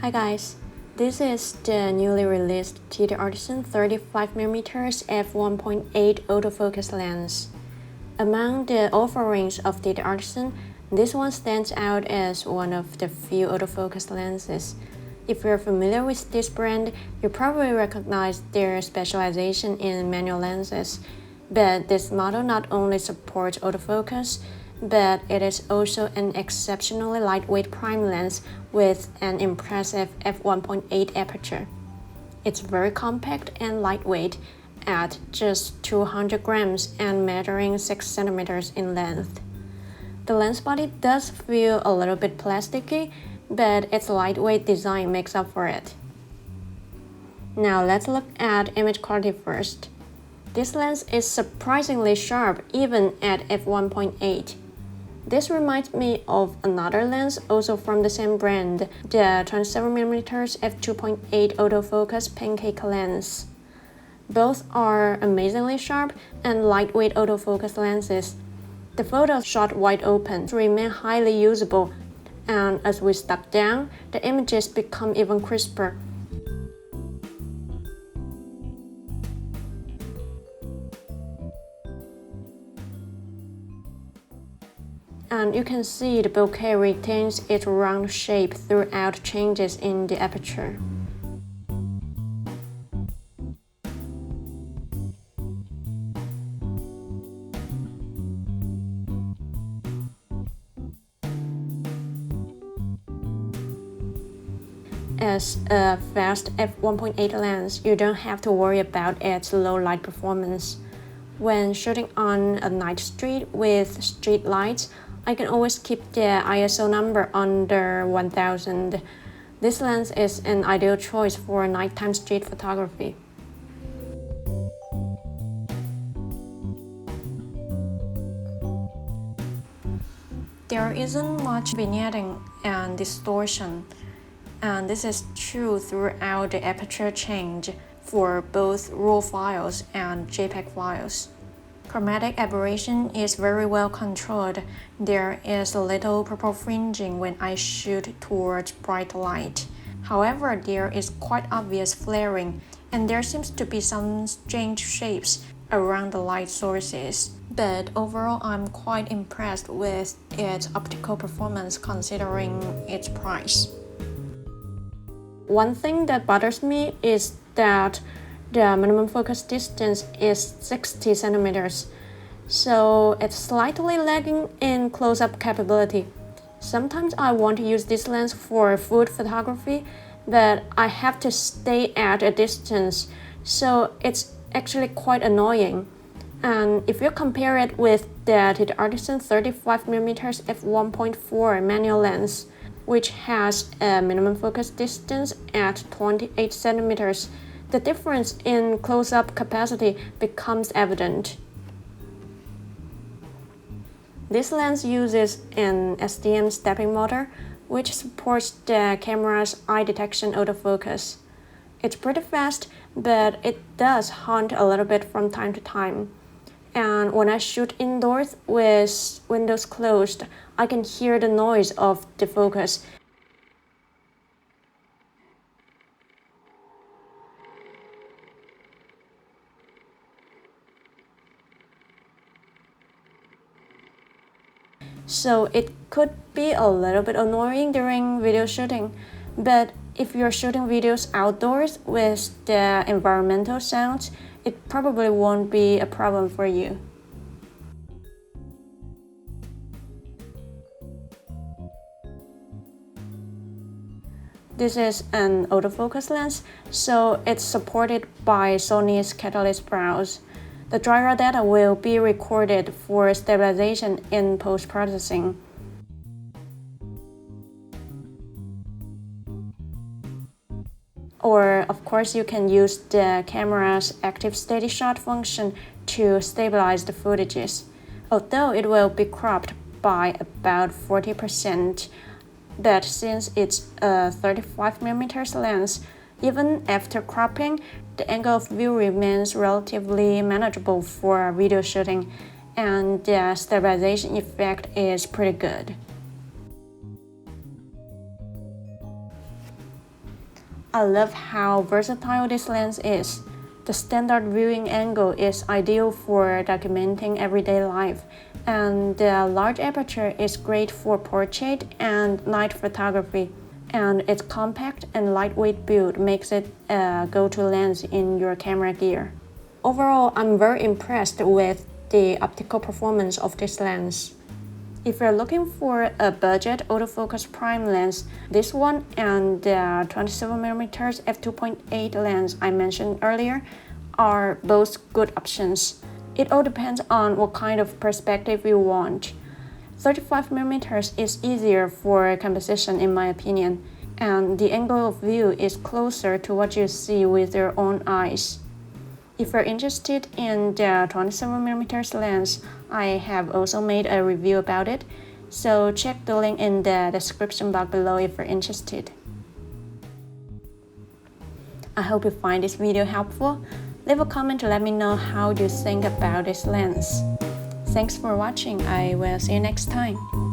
Hi guys, this is the newly released TTArtisan 35mm f1.8 autofocus lens. Among the offerings of TTArtisan, this one stands out as one of the few autofocus lenses. If you're familiar with this brand, you probably recognize their specialization in manual lenses. But this model not only supports autofocus, but it is also an exceptionally lightweight prime lens with an impressive f1.8 aperture. It's very compact and lightweight at just 200 grams and measuring 6 centimeters in length. The lens body does feel a little bit plasticky, but its lightweight design makes up for it. Now let's look at image quality first. This lens is surprisingly sharp even at f1.8. This reminds me of another lens also from the same brand, the 27mm f2.8 autofocus pancake lens. Both are amazingly sharp and lightweight autofocus lenses. The photos shot wide open remain highly usable, and as we step down, the images become even crisper. And you can see the bokeh retains its round shape throughout changes in the aperture. As a fast f1.8 lens, you don't have to worry about its low light performance. When shooting on a night street with street lights, I can always keep the ISO number under 1000. This lens is an ideal choice for nighttime street photography. There isn't much vignetting and distortion, and this is true throughout the aperture change for both RAW files and JPEG files. Chromatic aberration is very well controlled. There is a little purple fringing when I shoot towards bright light. However, there is quite obvious flaring, and there seems to be some strange shapes around the light sources. But overall, I'm quite impressed with its optical performance considering its price. One thing that bothers me is that the minimum focus distance is 60 centimeters, so it's slightly lagging in close-up capability. Sometimes I want to use this lens for food photography, but I have to stay at a distance, so it's actually quite annoying. And if you compare it with the TTArtisan 35mm f1.4 manual lens, which has a minimum focus distance at 28 centimeters, the difference in close-up capacity becomes evident. This lens uses an STM stepping motor, which supports the camera's eye detection autofocus. It's pretty fast, but it does haunt a little bit from time to time. And when I shoot indoors with windows closed, I can hear the noise of the focus. So it could be a little bit annoying during video shooting, but if you're shooting videos outdoors with the environmental sounds, it probably won't be a problem for you. This is an autofocus lens, so it's supported by Sony's Catalyst browse. The dry raw data will be recorded for stabilization in post-processing. Or, of course, you can use the camera's active steady shot function to stabilize the footages, although it will be cropped by about 40%. But since it's a 35mm lens, even after cropping, the angle of view remains relatively manageable for video shooting, and the stabilization effect is pretty good. I love how versatile this lens is. The standard viewing angle is ideal for documenting everyday life, and the large aperture is great for portrait and night photography. And its compact and lightweight build makes it a go-to lens in your camera gear. Overall, I'm very impressed with the optical performance of this lens. If you're looking for a budget autofocus prime lens, this one and the 27mm f2.8 lens I mentioned earlier are both good options. It all depends on what kind of perspective you want. 35mm is easier for composition in my opinion, and the angle of view is closer to what you see with your own eyes. If you're interested in the 27mm lens, I have also made a review about it, so check the link in the description box below if you're interested. I hope you find this video helpful. Leave a comment to let me know how you think about this lens. Thanks for watching. I will see you next time.